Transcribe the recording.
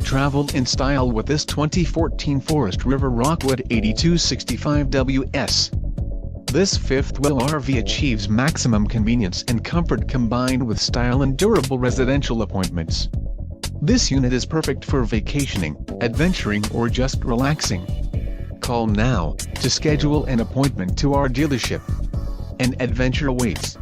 Travel in style with this 2014 Forest River Rockwood 8265 WS. This fifth-wheel RV achieves maximum convenience and comfort combined with style and durable residential appointments. This unit is perfect for vacationing, adventuring or just relaxing. Call now to schedule an appointment to our dealership. An adventure awaits.